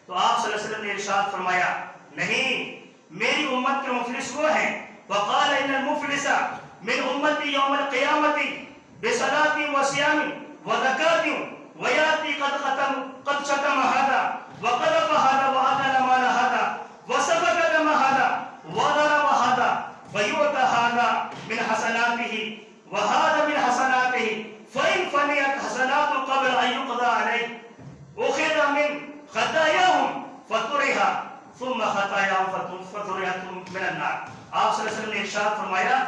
تو آپ صلی اللہ علیہ وسلم نے ارشاد فرمایا نہیں، میری امت کے مفلس وہ ہیں، وقال ان المفلس من امتی یوم القیامت بصلاۃ وصیام وزکات ویاتی قد شتم هذا وقذف هذا واكل مال هذا وسفك دم هذا وضرب هذا ويؤتى هذا من حسناته وهذا من حسناته فإن فنيت حسنات قبل أن يقضى عليه أخذ من خطاياهم فطرها ثم خطاياهم فطرها من النار۔ آپ صلی اللہ علیہ وسلم نے ارشاد فرمایا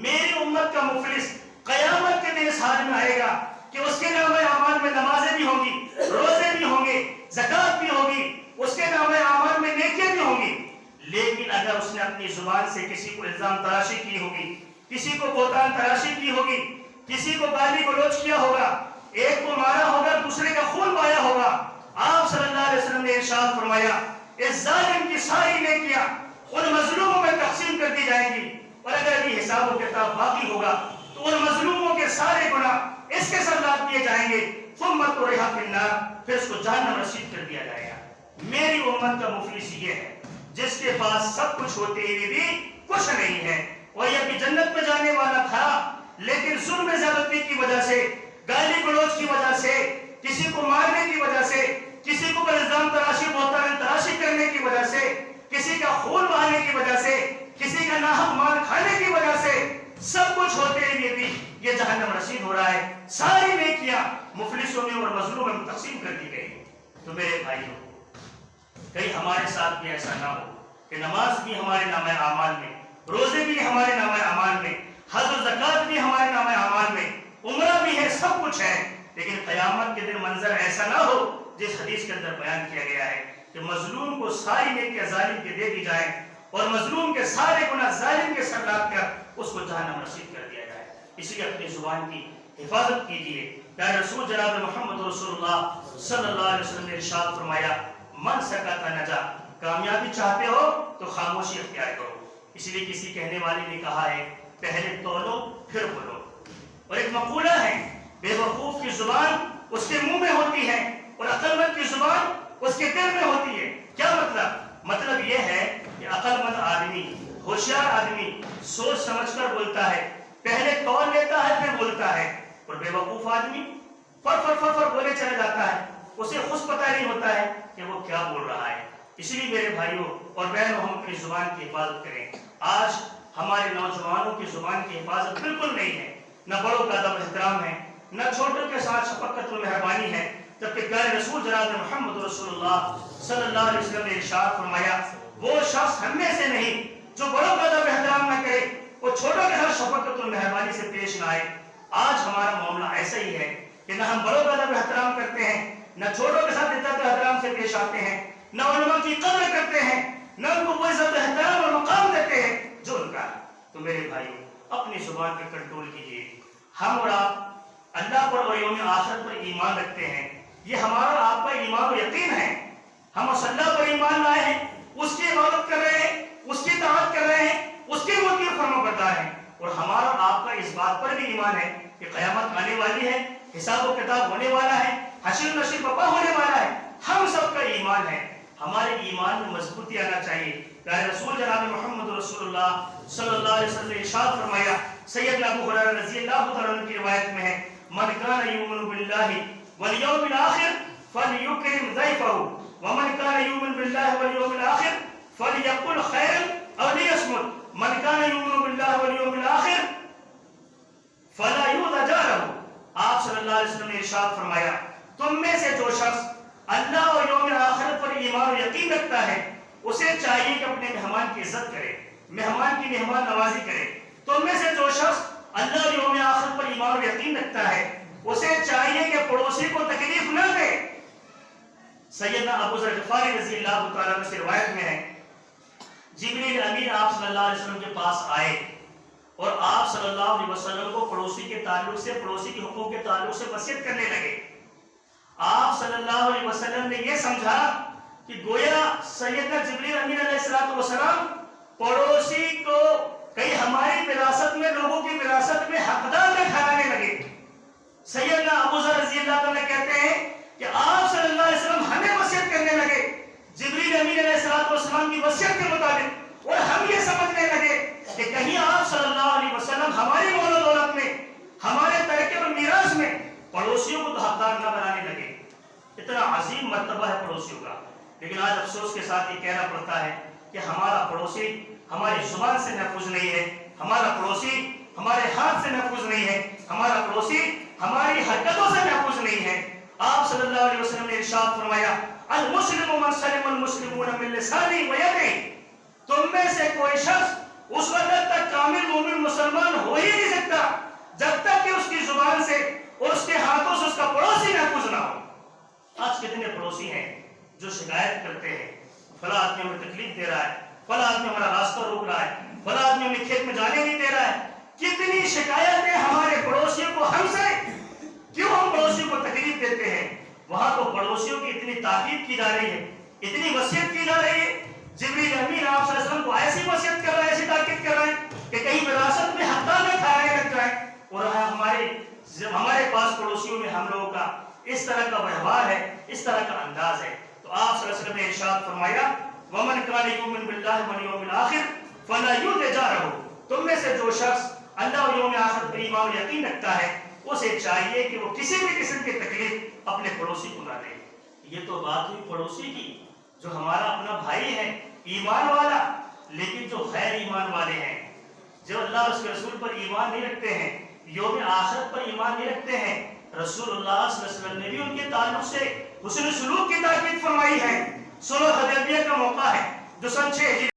میری امت کا مفلس قیامت کے دن اس حال میں آئے گا کہ اس کے نام اعمال میں نمازیں بھی ہوں گی، روزے بھی ہوں گے، زکوٰۃ بھی ہوگی، اس کے نام اعمال میں نیکیاں بھی ہوں گی، لیکن اگر اس نے اپنی زبان سے کسی کو الزام تراشی کی ہوگی، کسی کو بہتان تراشی کی ہوگی، کسی کو گالی گلوچ کیا ہوگا، ایک کو مارا ہوگا، دوسرے کا خون بہایا ہوگا، آپ صلی اللہ علیہ وسلم نے ارشاد فرمایا اس ظالم کی ساری نیکیاں ان مظلوموں میں تقسیم کر دی جائیں گی، اور اگر یہ حساب و کتاب باقی ہوگا تو ان مظلوموں کے سارے گناہ اس کے سر لاد دیے جائیں گے، ثم طرح فی النار، پھر اس کو جہنم رسید کر دیا جائے گا۔ میری امت کا مفلس یہ ہے جس کے پاس سب کچھ ہوتے ہوئے بھی کچھ نہیں ہے، اور یہ بھی جنت میں جانے والا تھا لیکن ظلم زیادتی کی وجہ سے، گالی گلوچ کی وجہ سے، کسی کو مارنے کی وجہ سے، کسی کو الزام تراشی بہتان تراشی کرنے کی وجہ سے، کسی کا خون بہانے کی وجہ سے، کسی کا ناحق مال کھانے کی وجہ سے، سب کچھ ہوتے ہوئے بھی یہ جہنم رسید ہو رہا ہے۔ ساری نیکیاں مفلسوں میں اور مظلوموں میں تقسیم کر دی گئی۔ تو میرے بھائیوں، کہیں ہمارے ساتھ بھی ایسا نہ ہو کہ نماز بھی ہمارے نامہ اعمال میں، روزے بھی ہمارے نامہ اعمال میں، حج و زکوٰۃ بھی ہمارے نامہ اعمال میں، عمرہ بھی ہے، سب کچھ ہے، لیکن قیامت کے دن منظر ایسا نہ ہو جس حدیث کے اندر بیان کیا گیا ہے کہ مظلوم کو ساری نیکیاں ظالم کے دے دی جائیں اور مظلوم کے سارے گناہ ظالم کے سر لاد کر اس کو جہنم رسید کر دیا جائے۔ اس لیے اپنی زبان کی حفاظت کیجیے۔ پیارے رسول جناب محمد رسول اللہ صلی اللہ علیہ وسلم نے ارشاد فرمایا من سکت نجا، کامیابی چاہتے ہو تو خاموشی اختیار کرو۔ اسی لیے کسی کہنے والے نے کہا ہے پہلے تولو پھر بولو، اور ایک مقولہ ہے بے وقوف کی زبان اس کے منہ میں ہوتی ہے اور عقل مند کی زبان اس کے دل میں ہوتی ہے۔ کیا مطلب یہ ہے کہ عقل مند آدمی، ہوشیار آدمی سوچ سمجھ کر بولتا ہے، پہلے تول لیتا ہے پھر بولتا ہے، اور بے وقوف آدمی فر بولے چلے جاتا ہے، اسے خود پتہ نہیں ہوتا ہے کہ وہ کیا بول رہا ہے۔ اس لیے میرے بھائیوں اور بہنوں، ہم اپنی زبان کی حفاظت کریں۔ آج ہمارے نوجوانوں کی زبان کی حفاظت بالکل نہیں ہے، نہ بڑوں کا ادب احترام ہے، نہ چھوٹوں کے ساتھ شفقت و مہربانی ہے، جبکہ پیارے رسول جناب محمد رسول اللہ صلی اللہ علیہ وسلم نے ارشاد فرمایا وہ شخص ہم میں سے نہیں جو بڑوں کا ادب احترام نہ کرے، وہ چھوٹوں کے ساتھ شفقت و مہربانی سے پیش نہ آئے۔ آج ہمارا معاملہ ایسا ہی ہے کہ نہ ہم بڑوں کا ادب احترام کرتے ہیں، نہ چھوٹوں کے ساتھ عزت و احترام سے پیش آتے ہیں، نہ علماء کی قدر کرتے ہیں، نہ ان کو وہ عزت و احترام اور مقام دیتے ہیں جو ان کا ہے۔ تو میرے بھائیوں، اپنی زبان پر کنٹرول کیجیے۔ ہم اور آپ اللہ پر اور یوم آخرت پر ایمان رکھتے ہیں، یہ ہمارا آپ کا ایمان و یقین ہے۔ ہم اس اللہ پر ایمان لائے ہیں، اس کی عبادت کر رہے ہیں، اس کی اطاعت کر رہے ہیں، اس کے مطیع فرمانبردار ہیں، اور ہمارا آپ کا اس بات پر بھی ایمان ہے کہ قیامت آنے والی ہے، حساب و کتاب ہونے والا ہے، حشر و نشر برپا ہونے والا ہے۔ ہم سب کا ایمان ہے، ہمارے ایمان میں مضبوطی آنا چاہیے۔ پیارے رسول جناب محمد رسول اللہ صلی اللہ علیہ وسلم نے ارشاد فرمایا، سیدنا ابو ہریرہ رضی اللہ تعالیٰ عنہ کی روایت میں ہے، من کان یؤمن باللہ والیوم الآخر فلیکرم ضیفہ ومن کان یؤمن باللہ والیوم الآخر فلیقل خیرا او لیصمت، من کان یؤمن باللہ والیوم الآخر فلا یؤذ جارہ۔ آپ صلی اللہ علیہ وسلم نے ارشاد فرمایا تم میں سے جو شخص اللہ اور یوم آخرت پر ایمان و یقین رکھتا ہے اسے چاہیے کہ اپنے مہمان کی عزت کرے، مہمان کی مہمان نوازی کرے۔ تم میں سے جو شخص اللہ اور یوم آخرت پر ایمان و یقین رکھتا ہے اسے چاہیے کہ پڑوسی کو تکلیف نہ دے۔ سیدنا ابو ذر غفاری رضی اللہ تعالیٰ عنہ سے روایت میں ہے، جبریل امین آپ صلی اللہ علیہ وسلم کے پاس آئے اور آپ صلی اللہ علیہ وسلم کو پڑوسی کے تعلق سے، پڑوسی کے حقوق کے تعلق سے وصیت کرنے لگے۔ آپ صلی اللہ علیہ وسلم نے یہ سمجھا کہ گویا سیدنا جبریل امین علیہ السلام پڑوسی کو کہیں ہماری وراثت میں، لوگوں کی وراثت میں حقدار میں ٹھہرانے لگے۔ سیدنا ابو ذر رضی اللہ عنہ کہتے ہیں کہ آپ صلی اللہ علیہ وسلم ہمیں وصیت کرنے لگے، اتنا عظیم مرتبہ ہے پڑوسیوں کا. لیکن آج افسوس کے ساتھ یہ کہنا پڑتا ہے کہ ہمارا پڑوسی ہماری زبان سے محفوظ نہیں ہے، ہمارا پڑوسی ہمارے ہاتھ سے محفوظ نہیں ہے، ہمارا پڑوسی ہماری حرکتوں سے محفوظ نہیں ہے. آپ صلی اللہ علیہ وسلم نے ارشاد فرمایا المسلم من سلم المسلمون من لسانه ويده. تم میں سے کوئی شخص اس وقت تک کامل مومن مسلمان ہو ہی نہیں سکتا جب تک کہ اس کی زبان سے اور اس کے ہاتھوں سے اس کا پڑوسی محفوظ نہ ہو. آج کتنے پڑوسی ہیں جو شکایت کرتے ہیں فلاں آدمی ہمیں تکلیف دے رہا ہے، فلاں آدمی ہمارا راستہ روک رہا ہے، فلاں آدمی ہمیں کھیت میں جانے نہیں دے رہا ہے. کتنی شکایتیں ہمارے پڑوسیوں کو ہم سے. کیوں ہم پڑوسیوں کو تکلیف دیتے ہیں؟ وہاں تو پڑوسیوں کی اتنی تاکید کی جا رہی ہے، اتنی وصیت کی جا رہی ہے. جبریل امین آپ صلی اللہ علیہ وسلم کو ایسی وصیت کر رہا ہے، ایسی تاکید کر رہا ہے کہ کہیں وراثت میں حق نہ کھانے لگ جائے. اور ہمارے پاس پڑوسیوں میں ہم لوگوں کا اس طرح کا ویوہار ہے، اس طرح کا انداز ہے. تو آپ صلی اللہ علیہ وسلم نے ارشاد فرمایا ومن کان یؤمن باللہ والیوم الآخر فلا یؤذ جارہ. تم میں سے جو شخص اللہ اور یوم آخر پر ایمان اور یقین رکھتا ہے اسے چاہیے کہ وہ کسی بھی قسم کی تکلیف اپنے پڑوسی کو نہ دے. یہ تو بات ہوئی پڑوسی کی جو ہمارا اپنا بھائی ہے ایمان والا. لیکن جو غیر ایمان والے ہیں، جو اللہ اور اس کے رسول پر ایمان نہیں رکھتے ہیں، یوم آخرت پر ایمان نہیں رکھتے ہیں، رسول اللہ صلی اللہ علیہ وسلم نے بھی ان کے تعلق سے حسن سلوک کی تاکید فرمائی ہے. صلح حدیبیہ کا موقع ہے جو سن 6